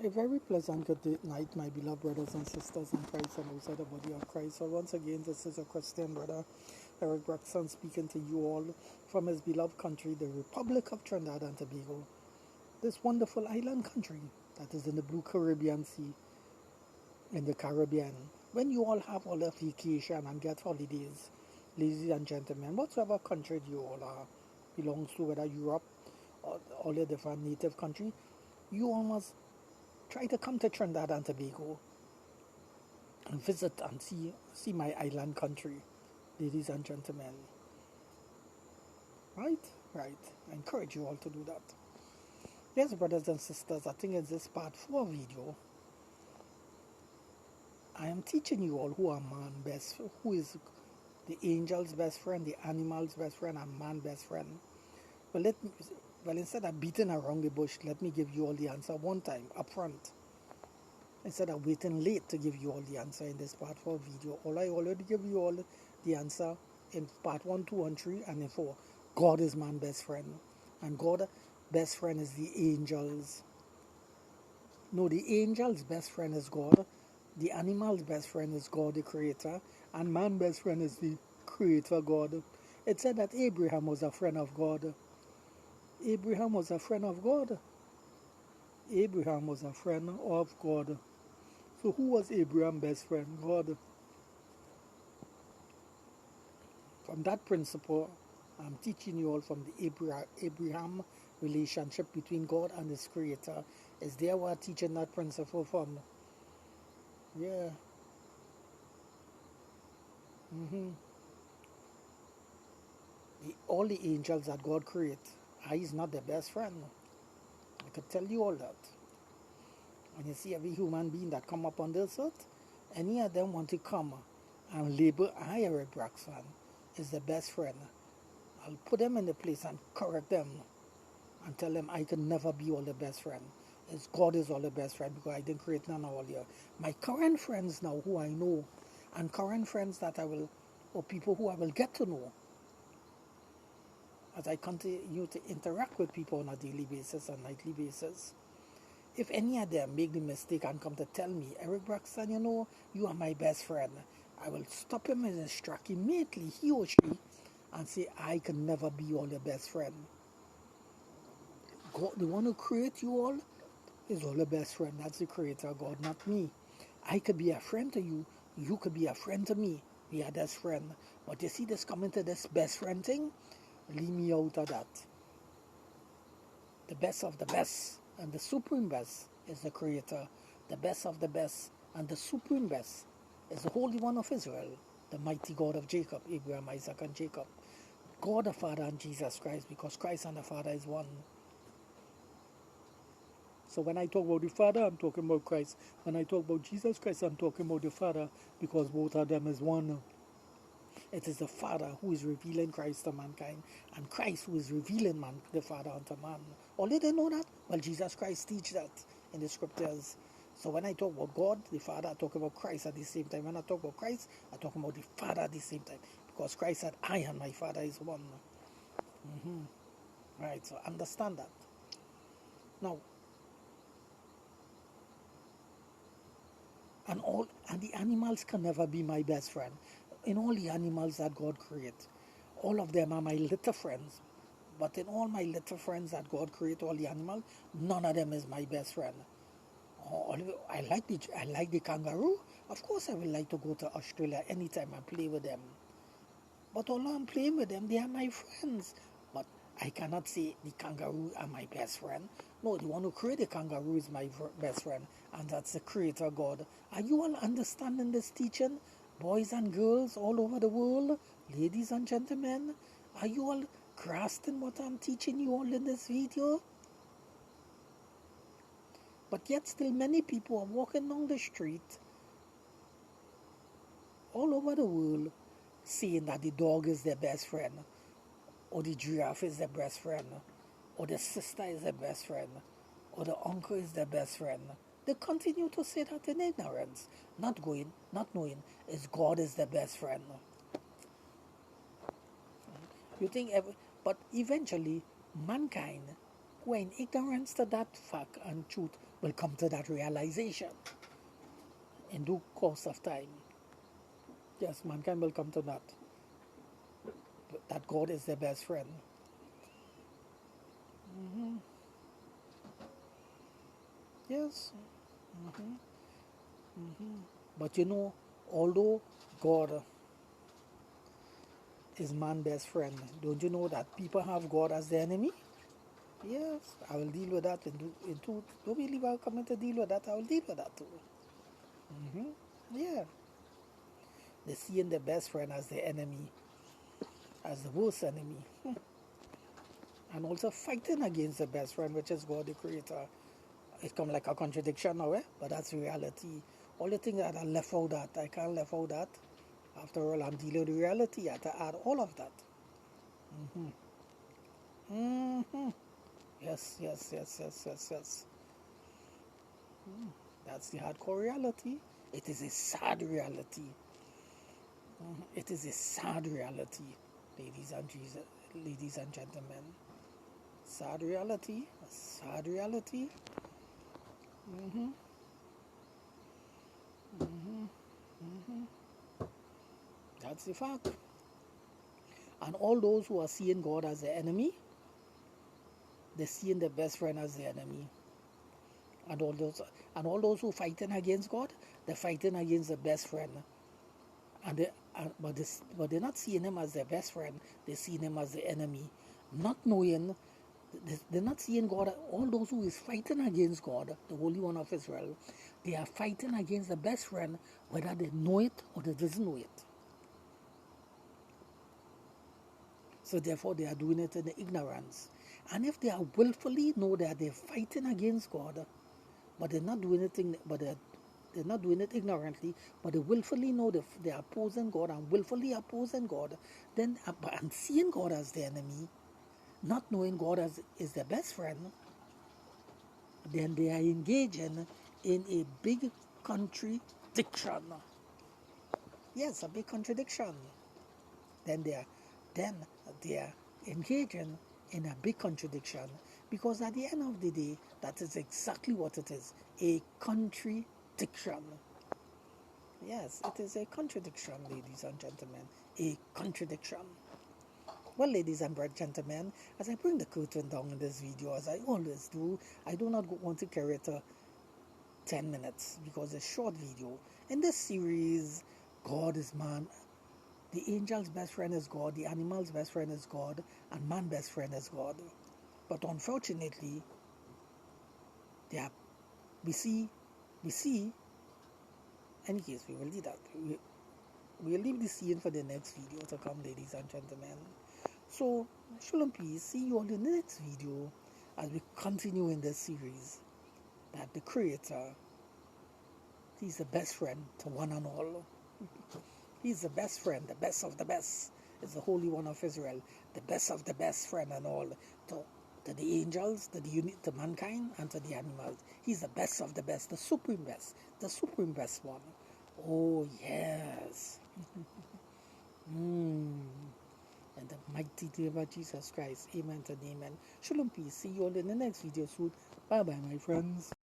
A very pleasant good night, my beloved brothers and sisters in Christ and outside the body of Christ. So once again, this is a Christian brother, Eric Braxton, speaking to you all from his beloved country, the Republic of Trinidad and Tobago. This wonderful island country that is in the blue Caribbean Sea, in the Caribbean. When you all have all the vacation and get holidays, ladies and gentlemen, whatsoever country you all are, belongs to, whether Europe or all the different native country, you all must try to come to Trinidad and Tobago and visit and see my island country, ladies and gentlemen. Right? Right. I encourage you all to do that. Yes, brothers and sisters, I think it's this part 4 video. I am teaching you all who are who is the angel's best friend, the animal's best friend, and man's best friend. Well, instead of beating around the bush, let me give you all the answer one time, up front. Instead of waiting late to give you all the answer in this part 4 video, I already give you all the answer in part 1, 2, and 3, and in 4. God is man's best friend. And God's best friend is the angels. No, the angel's best friend is God. The animal's best friend is God, the creator. And man's best friend is the creator God. It said that Abraham was a friend of God. Abraham was a friend of God. Abraham was a friend of God. So who was Abraham's best friend? God. From that principle, I'm teaching you all from the Abraham relationship between God and his creator. Is there we're teaching that principle from? Yeah. All the angels that God create, he's not their best friend. I could tell you all that. And you see every human being that come up on this earth, any of them want to come and label I, Eric Braxton, is the best friend. I'll put them in the place and correct them and tell them I can never be all the best friend. It's God is all the best friend because I didn't create none of all here. My current friends now who I know and current friends that I will, or people who I will get to know as I continue to interact with people on a daily basis and nightly basis. If any of them make the mistake and come to tell me, Eric Braxton, you are my best friend, I will stop him and instruct immediately, he or she, and say, I can never be all your best friend. God, the one who created you all, is all the best friend. That's the creator God, not me. I could be a friend to you. You could be a friend to me. We are best friend. But you see this coming to this best friend thing? Leave me out of that. The best of the best and the supreme best is the creator. The best of the best and the supreme best is the Holy One of Israel, the mighty God of Jacob, Abraham, Isaac, and Jacob. God the Father and Jesus Christ, because Christ and the Father is one. So when I talk about the Father, I'm talking about Christ. When I talk about Jesus Christ, I'm talking about the Father, because both of them is one. It is the Father who is revealing Christ to mankind, and Christ who is revealing the Father unto man. All they didn't know that? Well, Jesus Christ teach that in the scriptures. So when I talk about God, the Father, I talk about Christ at the same time. When I talk about Christ, I talk about the Father at the same time. Because Christ said, I and my Father is one. Right, so understand that. Now, and the animals can never be my best friend. In all the animals that God create, all of them are my little friends. But in all my little friends that God create, all the animals, none of them is my best friend. I like the kangaroo. Of course, I would like to go to Australia anytime and play with them. But although I'm playing with them, they are my friends. But I cannot say the kangaroo are my best friend. No, the one who created the kangaroo is my best friend, and that's the creator God. Are you all understanding this teaching? Boys and girls all over the world, ladies and gentlemen, are you all grasping what I'm teaching you all in this video? But yet still many people are walking down the street all over the world saying that the dog is their best friend, or the giraffe is their best friend, or the sister is their best friend, or the uncle is their best friend. They continue to say that in ignorance, not knowing is God is their best friend. You think but eventually mankind who are in ignorance to that fact and truth will come to that realization in due course of time. Yes, mankind will come to that God is their best friend. Mm-hmm. Yes. Mm-hmm. Mm-hmm. But you know, although God is man's best friend, don't you know that people have God as their enemy? Yes, I will deal with that in two. Don't believe I'll come in to deal with that. I will deal with that too. Mm-hmm. Yeah, they seeing their best friend as their enemy, as the worst enemy, and also fighting against the best friend, which is God the Creator. It come like a contradiction now, eh? But that's reality. All the things that I left out that I can't left out that. After all, I'm dealing with reality. I have to add all of that. Mm-hmm. Mm-hmm. Yes, yes, yes, yes, yes, yes. That's the hardcore reality. It is a sad reality. It is a sad reality, ladies and ladies and gentlemen. Sad reality. Sad reality. Mm-hmm. Mm-hmm. Mm-hmm. That's the fact. And all those who are seeing God as the enemy, they're seeing their best friend as the enemy. And all those who fighting against God, they're fighting against the best friend. And but they're not seeing him as their best friend. They're seeing him as the enemy, not knowing. They're not seeing God. All those who is fighting against God, the Holy One of Israel, they are fighting against the best friend, whether they know it or they doesn't know it. So therefore, they are doing it in ignorance. And if they are willfully know that they're fighting against God, but they're not doing anything, they're not doing it ignorantly, but they willfully know they are opposing God and willfully opposing God, then and seeing God as the enemy, not knowing God as is their best friend, then they are engaging in a big contradiction. Yes, a big contradiction. Then then they are engaging in a big contradiction, because at the end of the day, that is exactly what it is, a contradiction. Yes, it is a contradiction, ladies and gentlemen, a contradiction. Well, ladies and gentlemen, as I bring the curtain down in this video, as I always do, I do not want to carry it to 10 minutes because it's a short video. In this series, God is man, the angel's best friend is God, the animal's best friend is God, and man's best friend is God. But unfortunately, yeah, we see, any case, we will do that. We'll leave the scene for the next video to come, ladies and gentlemen. So, shalom peace, see you on the next video as we continue in this series that the Creator, He's the best friend to one and all. He's the best friend, the best of the best. Is the Holy One of Israel, the best of the best friend and all. To the angels, to mankind, and to the animals. He's the best of the best, the supreme best one. Oh, yes. In the mighty name of Jesus Christ. Amen and amen. Shalom peace. See you all in the next video soon. Bye bye, my friends.